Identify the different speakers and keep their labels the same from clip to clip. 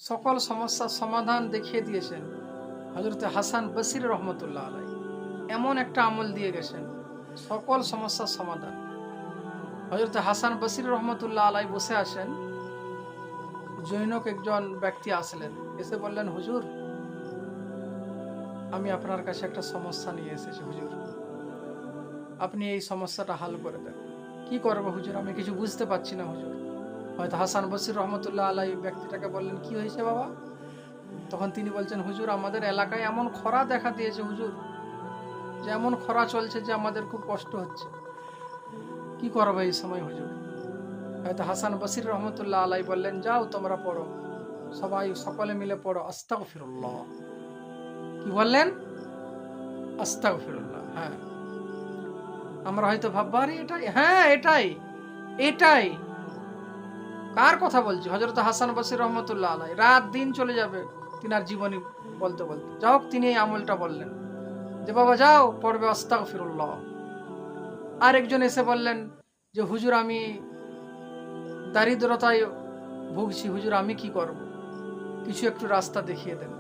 Speaker 1: সকল সমস্যার সমাধান দেখিয়ে দিয়েছেন হযরত হাসান বসরি রহমতুল্লাহ আলাইহি। এমন একটা আমল দিয়ে গেছেন সকল সমস্যার সমাধান। হযরত হাসান বসরি রহমতুল্লাহ আলাইহি বসে আছেন, জৈনক একজন ব্যক্তি আসলেন, এসে বললেন, হুজুর আমি আপনার কাছে একটা সমস্যা নিয়ে এসেছি হুজুর, আপনি এই সমস্যাটা হাল করে দেন। কি করবো হুজুর, আমি কিছু বুঝতে পারছি না হুজুর। হয়তো হাসান বসরি রহমতুল্লাহ আলাইহি ব্যক্তিটাকে বললেন, কি হয়েছে বাবা? তখন তিনি বলছেন, হুজুর আমাদের এলাকায় এমন খরা দেখা দিয়েছে হুজুর, যে এমন খরা চলছে যে আমাদের খুব কষ্ট হচ্ছে, কি করবো এই সময় হুজুর? হয়তো হাসান বসরি রহমতুল্লাহ আলাইহি বললেন, যাও তোমরা পড়ো, সবাই সকলে মিলে পড়ো আস্তাগফিরুল্লাহ। কি বললেন? আস্তাগফিরুল্লাহ। হ্যাঁ, আমরা হয়তো ভাববো আরে এটাই, হ্যাঁ এটাই এটাই। কার কথা বলছি? হযরত হাসান বসরি রহমতুল্লাহ আলাইহি। রাত দিন চলে যাবে তিনার জীবনী বলতে বলতে, যাও তিনি এই আমলটা বললেন যে বাবা যাও পড়বে আস্তাগফিরুল্লাহ। আর একজন এসে বললেন যে হুজুর আমি দারিদ্রতায় ভুগছি হুজুর, আমি কি করব, কিছু একটু রাস্তা দেখিয়ে দেন।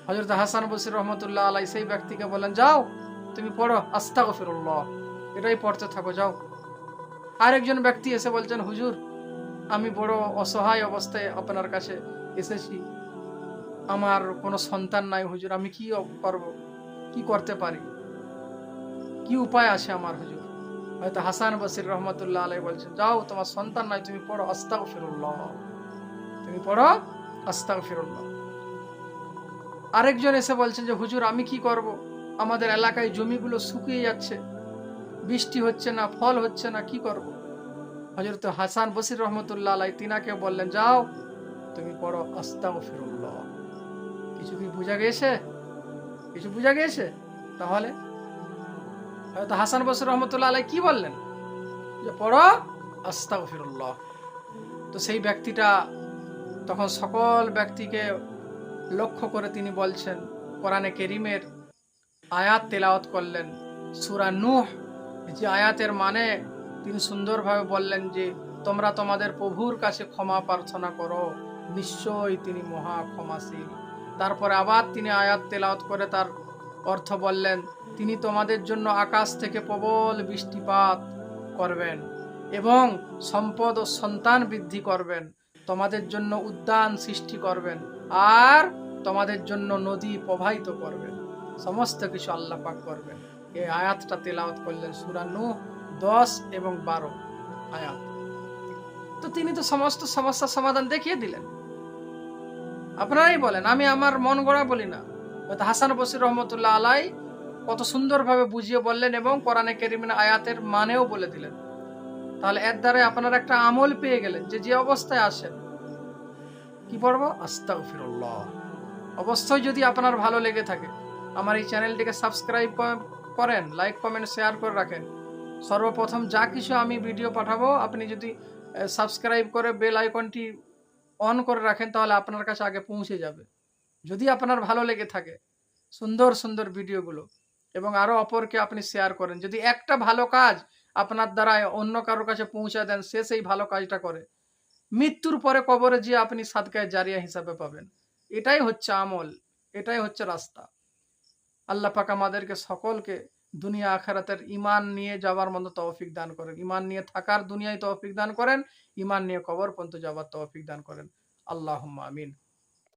Speaker 1: হযরত হাসান বসরি রহমতুল্লাহ আলাইহি সেই ব্যক্তিকে বললেন, যাও তুমি পড়ো আস্তাগফিরুল্লাহ, এটাই পড়তে থাকো যাও। আরেকজন ব্যক্তি এসে বলছেন, হুজুর আমি বড় অসহায় অবস্থায় আপনার কাছে এসেছি, আমার কোনো সন্তান নাই হুজুর, আমি কি করব, কি করতে পারি, কি উপায় আছে আমার হুজুর? হয়তো হাসান বসরি রহমতুল্লাহ আলাইহি বলছেন, যাও তোমার সন্তান নাই, তুমি পড়ো আস্তাগফিরুল্লাহ, তুমি পড়ো আস্তাগফিরুল্লাহ। আরেকজন এসে বলছেন যে হুজুর আমি কি করব, আমাদের এলাকায় জমিগুলো শুকিয়ে যাচ্ছে, বৃষ্টি হচ্ছে না, ফল হচ্ছে না, কি করব? হযরত হাসান বসরি রহমতুল্লাহ আলাইহি তিনাকে বললেন, যাও তুমি পড়ো আস্তাগফিরুল্লাহ। কিছু কি বুঝা গেছে? কিছু বুঝা গেছে? তাহলে হয়তো হাসান বসরি রহমতুল্লাহ আলাইহি কি বললেন? যে পড়ো আস্তাগফিরুল্লাহ। তো সেই ব্যক্তিটা তখন সকল ব্যক্তিকে লক্ষ্য করে তিনি বলছেন, কোরআনে কারীমের আয়াত তেলাওয়াত করলেন, সূরা নূহ, যে আয়াতের মানে তিনি সুন্দরভাবে বললেন যে তোমরা তোমাদের প্রভুর কাছে ক্ষমা প্রার্থনা করো, নিশ্চয়ই তিনি মহা ক্ষমাশীল। তারপরে আবার তিনি আয়াত তেলাওয়াত করে তার অর্থ বললেন, তিনি তোমাদের জন্য আকাশ থেকে প্রবল বৃষ্টিপাত করবেন এবং সম্পদ ও সন্তান বৃদ্ধি করবেন, তোমাদের জন্য উদ্যান সৃষ্টি করবেন আর তোমাদের জন্য নদী প্রবাহিত করবেন, সমস্ত কিছু আল্লাহ পাক করবেন। এই আয়াতটা তেলাওয়াত করলেন, সূরা নূহ 10 এবং 12 আয়াত। তো তিনি তো সমস্ত সমস্যার সমাধান দেখিয়ে দিলেন। আপনারাই বলেন, আমি আমার মন গড়া বলি না। হাসান বসরি রহমতুল্লাহ আলাইহি কত সুন্দরভাবে বুঝিয়ে বললেন এবং কোরআনে কারীমের আয়াতের মানেও বলে দিলেন। তাহলে এর দ্বারা আপনারা একটা আমল পেয়ে গেলেন যে যে অবস্থায় আসেন কি পড়বো? আস্তাগফিরুল্লাহ। অবশ্যই যদি আপনার ভালো লেগে থাকে আমার এই চ্যানেলটিকে সাবস্ক্রাইব করেন, লাইক কমেন্ট শেয়ার করে রাখেন। সর্বপ্রথম যা কিছু আমি ভিডিও পাঠাবো আপনি যদি সাবস্ক্রাইব করে বেল আইকনটি অন করে রাখেন তাহলে আপনার কাছে আগে পৌঁছে যাবে। যদি আপনার ভালো লেগে থাকে সুন্দর সুন্দর ভিডিওগুলো, এবং আরো অপরকে আপনি শেয়ার করেন, যদি একটা ভালো কাজ আপনার দ্বারা অন্য কারোর কাছে পৌঁছে দেন, সে সেই ভালো কাজটা করে, মৃত্যুর পরে কবরে যে আপনি সাদকায়ে জারিয়া হিসাবে পাবেন। এটাই হচ্ছে আমল, এটাই হচ্ছে রাস্তা। আল্লাহ পাক আমাদেরকে সকলকে দুনিয়া আখিরাতের ঈমান নিয়ে যাওয়ার মতো তৌফিক দান করেন, ঈমান নিয়ে থাকার দুনিয়ায় তৌফিক দান করেন, ঈমান নিয়ে কবর পর্যন্ত যাওয়ার তৌফিক দান করেন। আল্লাহুম্মা আমিন।